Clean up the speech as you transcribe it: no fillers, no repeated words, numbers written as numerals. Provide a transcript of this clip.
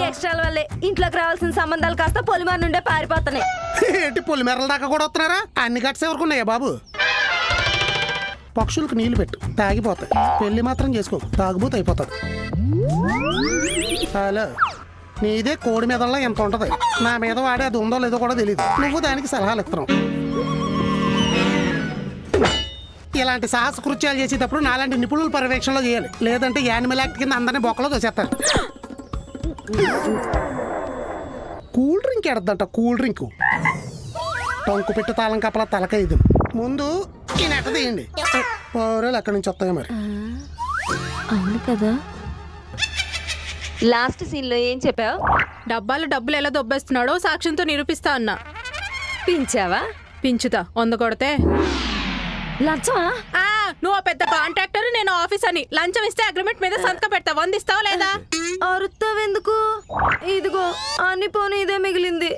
ఎక్స్ట్రాల వల్లే ఇంట్లోకి రావాల్సిన సంబంధాలు కాస్త పొలిమార్ నుండే పారిపోతున్నాయి. ఏంటి పొలిమేరల దాకా కూడా వస్తున్నారా? అన్ని గట్స్ ఎవరుకున్నాయా బాబు? పక్షులకు నీళ్లు పెట్టు, తాగిపోతాయి. పెళ్లి మాత్రం చేసుకో, తాగుబోతు అయిపోతుంది. హలో, నీదే కోడి మీదల్లా ఎంత ఉంటది. నా మీద వాడే అది ఉందో లేదో కూడా తెలియదు. నువ్వు దానికి సలహాలు ఇస్తున్నావు. ఇలాంటి సాహస కృత్యాలు చేసేటప్పుడు నాలాంటి నిపుణుల పర్యవేక్షణలో చేయాలి. లేదంటే యానిమల్ యాక్ట్ కింద అందరినీ బొక్కలో దోసేస్తారు. కూల్ డ్రింక్ ఎడద్దంట, కూల్ డ్రింక్. టొంకు పెట్టి తాళం కప్పల తలకైదు. ముందు ఈ నెట తీయండి. పౌరాలు ఎక్కడి నుంచి వస్తాయో మరి. అవును కదా. లాస్ట్ సీన్ లో ఏం చెప్పావు? డబ్బులు ఎలా దొబ్బేస్తున్నాడో సాక్ష్యంతో నిరూపిస్తా అన్నా. పించావా? పించుతా 100 కొడితే. లంచమా? నువ్వు పెద్ద కాంట్రాక్టర్, నేను ఆఫీస్ అని. లంచం ఇస్తే అగ్రిమెంట్ మీద సంతకం పెడతా. 100 ఇస్తావా లేదా? అరుస్తావెందుకు? ఇదిగో అన్ని పోనీ ఇదే మిగిలింది.